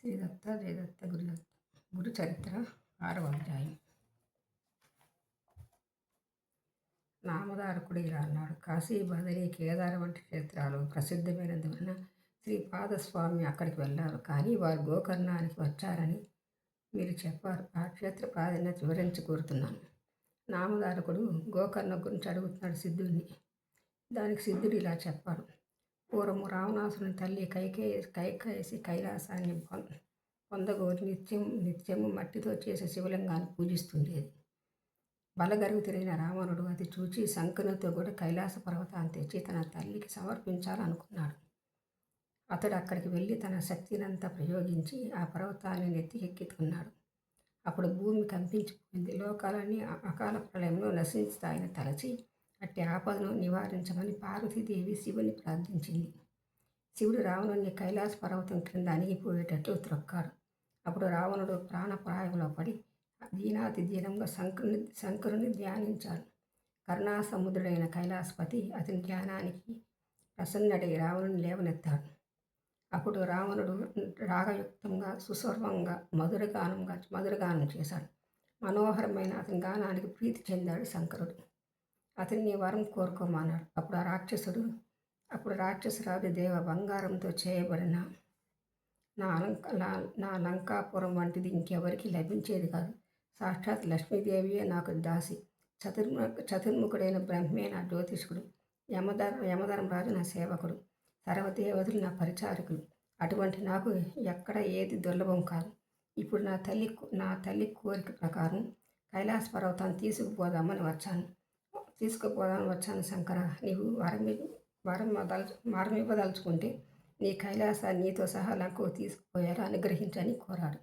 శ్రీదత్త జయదత్త గురుదత్త గురు చరిత్ర 6వ అధ్యాయం. నామధారకుడు ఇలా అన్నాడు. కాశీ, బదరి, కేదార వంటి క్షేత్రాలు ప్రసిద్ధమైనందువలన శ్రీపాదస్వామి అక్కడికి వెళ్ళారు. కానీ వారు గోకర్ణానికి వచ్చారని మీరు చెప్పారు. ఆ క్షేత్ర ప్రాధాన్యత వివరించి కోరుతున్నాను. నామధారకుడు గోకర్ణ గురించి అడుగుతున్నాడు సిద్ధుడిని. దానికి సిద్ధుడు ఇలా చెప్పాడు. పూర్వము రావణాసుని తల్లి కైకేసి కైలాసాన్ని పొందగోరి నిత్యము మట్టితో చేసే శివలింగాన్ని పూజిస్తుండేది. బలగరువు తిరిగిన రావణుడు అది చూచి శంకరునితో కూడా కైలాస పర్వతాన్ని తెచ్చి తన తల్లికి సమర్పించాలనుకున్నాడు. అతడు అక్కడికి వెళ్ళి తన శక్తినంతా ప్రయోగించి ఆ పర్వతాన్ని నెత్తికెక్కుతున్నాడు. అప్పుడు భూమి కంపించిపోయింది. లోకాలన్నీ అకాల ప్రళయంలో నశించుతాయని తలచి అట్టి ఆపదను నివారించమని పార్వతీదేవి శివుని ప్రార్థించింది. శివుడు రావణుని కైలాస పర్వతం క్రింద అణిగిపోయేటట్లు త్రొక్కాడు. అప్పుడు రావణుడు ప్రాణప్రాయంలో పడి దీనాతి దీనంగా శంకరుని ధ్యానించాడు. కరుణాసముద్రుడైన కైలాసపతి అతని ధ్యానానికి ప్రసన్నుడై రావణుని లేవనెత్తాడు. అప్పుడు రావణుడు రాగయుక్తంగా సుస్వరంగా మధురగానం చేశాడు. మనోహరమైన అతని గానానికి ప్రీతి చెందాడు శంకరుడు. అతన్ని వరం కోరుకోమన్నాడు. అప్పుడు రాక్షసరాజు దేవ బంగారంతో చేయబడిన నా లంకాపురం వంటిది ఇంకెవరికి లభించేది కాదు. సాక్షాత్ లక్ష్మీదేవియే నాకు దాసి. చతుర్ముఖుడైన బ్రహ్మే నా జ్యోతిష్కుడు. యమధర్మరాజు నా సేవకుడు. సర్వదేవతలు నా పరిచారకులు. అటువంటి నాకు ఎక్కడ ఏది దుర్లభం కాదు. ఇప్పుడు నా తల్లి కోరిక ప్రకారం కైలాస పర్వతాన్ని తీసుకుపోదామని వచ్చాను శంకర. నీవు వరం ఇవ్వదలుచుకుంటే నీ కైలాసాన్ని నీతో సహా లంకకు తీసుకుపోయారు అనుగ్రహించని కోరాడు.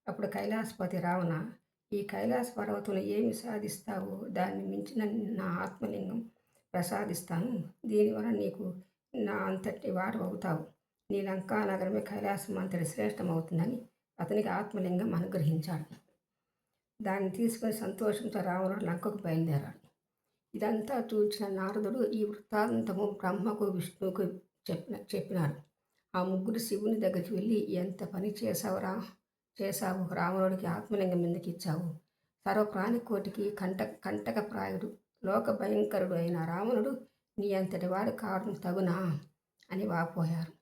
అప్పుడు కైలాసపతి రావణ, ఈ కైలాస పర్వతంలో ఏమి సాధిస్తావో దాన్ని మించిన నా ఆత్మలింగం ప్రసాదిస్తాను. దీనివల్ల నీకు నా అంతటి వాడు అవుతావు. నీ లంకా నగరమే కైలాసం అంతటి శ్రేష్టమవుతుందని అతనికి ఆత్మలింగం అనుగ్రహించాడు. దాన్ని తీసుకుని సంతోషంతో రావణుడు లంకకు బయలుదేరాడు. ఇదంతా చూచిన నారదుడు ఈ వృత్తాంతము బ్రహ్మకు, విష్ణువుకు చెప్పినాడు. ఆ ముగ్గురు శివుని దగ్గరికి వెళ్ళి, ఎంత పని చేశావు రావణుడికి ఆత్మలింగం ఎందుకు ఇచ్చావు? సర్వప్రాణికోటికి కంటకప్రాయుడు, లోక భయంకరుడు అయిన రావణుడు నీ అంతటి వాడు కావడం తగునా అని వాపోయారు.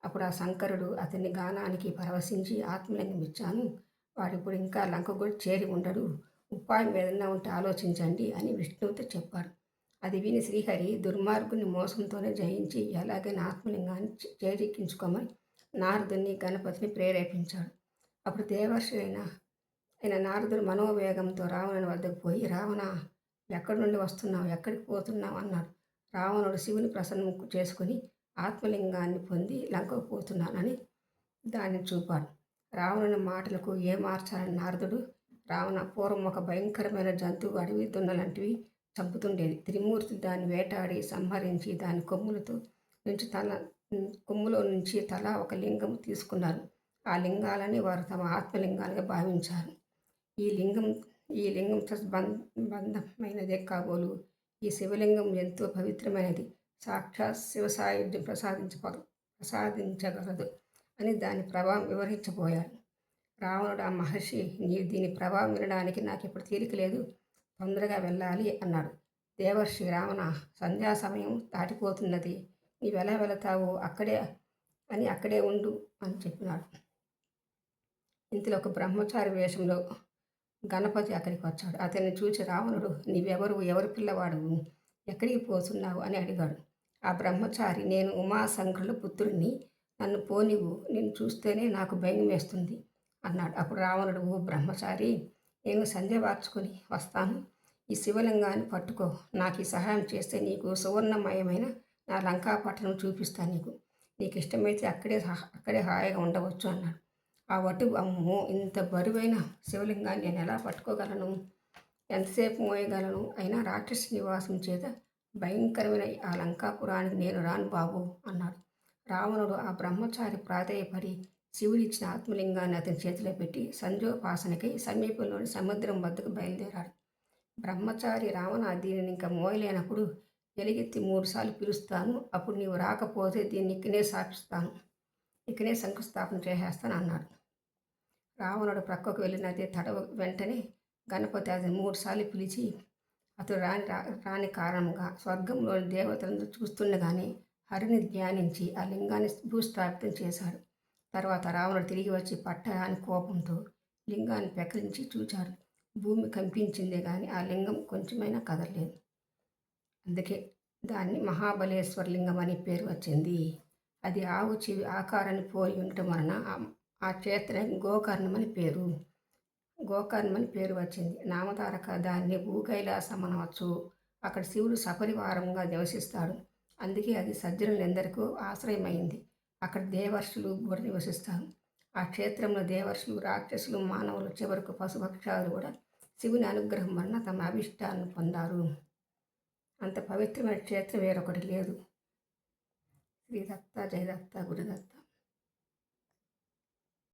అప్పుడు ఆ శంకరుడు అతని గానానికి పరవశించి ఆత్మలింగం ఇచ్చాను. వాడిప్పుడు ఇంకా లంక కూడా చేరి ఉండడు. ఉపాయం ఏదైనా ఉంటే ఆలోచించండి అని విష్ణువుతో చెప్పాడు. అది విని శ్రీహరి దుర్మార్గుని మోసంతోనే జయించి ఎలాగైనా ఆత్మలింగాన్ని చేజిక్కించుకోమని నారదుని, గణపతిని ప్రేరేపించాడు. అప్పుడు దేవర్షి అయిన నారదుడు మనోవేగంతో రావణుని వద్దకు పోయి, రావణ, ఎక్కడి నుండి వస్తున్నావు, ఎక్కడికి పోతున్నావు అన్నాడు. రావణుడు శివుని ప్రసన్నం చేసుకుని ఆత్మలింగాన్ని పొంది లంకకు పోతున్నానని దాన్ని చూపాడు. రావణుని మాటలకు మార్చాలని నారదుడు, రావణ, పూర్వం ఒక భయంకరమైన జంతువు అడవి దున్నలాంటివి చంపుతుండేది. త్రిమూర్తి దాన్ని వేటాడి సంహరించి దాని కొమ్ములో నుంచి తలా ఒక లింగం తీసుకున్నారు. ఆ లింగాలని వారు తమ ఆత్మలింగాలుగా భావించారు. ఈ లింగం బంధమైనదే కాబోలు. ఈ శివలింగం ఎంతో పవిత్రమైనది. సాక్షాత్ శివసాయుధ్యం ప్రసాదించగలదు అని దాని ప్రభావం వివరించబోయాడు. రావణుడు, ఆ మహర్షి, నీవు దీని ప్రభావం వినడానికి నాకు ఇప్పుడు తీరిక లేదు, తొందరగా వెళ్ళాలి అన్నాడు. దేవర్షి, రావణ, సంధ్యా సమయం దాటిపోతున్నది, నీవెలా వెళతావు, అక్కడే ఉండు అని చెప్పినాడు. ఇంతలో ఒక బ్రహ్మచారి వేషంలో గణపతి అక్కడికి వచ్చాడు. అతన్ని చూసి రావణుడు, నీవెవరు, ఎవరి పిల్లవాడు, ఎక్కడికి పోతున్నావు అని అడిగాడు. ఆ బ్రహ్మచారి, నేను ఉమాశంకరుల పుత్రుడిని, నన్ను పోనివ్వు, నిన్ను చూస్తేనే నాకు భయం వేస్తుంది అన్నాడు. అప్పుడు రావణుడు, ఓ బ్రహ్మచారి, నేను సంధ్య వార్చుకొని వస్తాను. ఈ శివలింగాన్ని పట్టుకో. నాకు ఈ సహాయం చేస్తే నీకు సువర్ణమయమైన నా లంకాపట్టణం చూపిస్తాను. నీకు ఇష్టమైతే అక్కడే హాయిగా ఉండవచ్చు అన్నాడు. ఆ వటువు, అమ్మో, ఇంత బరువైన శివలింగాన్ని నేను ఎలా పట్టుకోగలను, ఎంతసేపు మోయగలను? అయినా రాక్షస నివాసం చేత భయంకరమైన ఆ లంకాపురానికి నేను రాను బాబు అన్నాడు. రావణుడు ఆ బ్రహ్మచారి ప్రాధేయపడి శివుడిచ్చిన ఆత్మలింగాన్ని అతని చేతిలో పెట్టి సంధ్యోపాసనకై సమీపంలోని సముద్రం వద్దకు బయలుదేరాడు. బ్రహ్మచారి, రావణ, దీనిని ఇంకా మోయలేనప్పుడు ఎలుగెత్తి 3 సార్లు పిలుస్తాను. అప్పుడు నీవు రాకపోతే దీన్ని ఇక్కడే సాపిస్తాను. ఇకనే శంకుస్థాపన చేసేస్తానన్నాడు. రావణుడు ప్రక్కకు వెళ్ళినది తడవ వెంటనే గణపతి అతను 3 సార్లు పిలిచి అతడు రాని కారణంగా స్వర్గంలోని దేవతలను చూస్తుండగానే హరిని ధ్యానించి ఆ లింగాన్ని భూస్థాపితం చేశాడు. తర్వాత రావణుడు తిరిగి వచ్చి పట్టరాని కోపంతో లింగాన్ని పెకలించి చూచాడు. భూమి కంపించిందే కానీ ఆ లింగం కొంచెమైనా కదలలేదు. అందుకే దాన్ని మహాబలేశ్వర లింగం అని పేరు వచ్చింది. అది ఆవు చెవి ఆకారాన్ని పోలి ఉండటం వలన ఆ క్షేత్రానికి గోకర్ణమని పేరు వచ్చింది. నామధారక దాన్ని భూకైలాసం అనవచ్చు. అక్కడ శివుడు సపరివారంగా నివసిస్తాడు. అందుకే అది సజ్జనులందరికీ ఆశ్రయమైంది. అక్కడ దేవర్షులు కూడా నివసిస్తారు. ఆ క్షేత్రంలో దేవర్షులు, రాక్షసులు, మానవులు, చివరకు పశుపక్షాలు కూడా శివుని అనుగ్రహం వలన తమ అభిష్టాలను పొందారు. అంత పవిత్రమైన క్షేత్రం వేరొకటి లేదు. శ్రీ దత్త, జయ దత్త, గురుదత్త.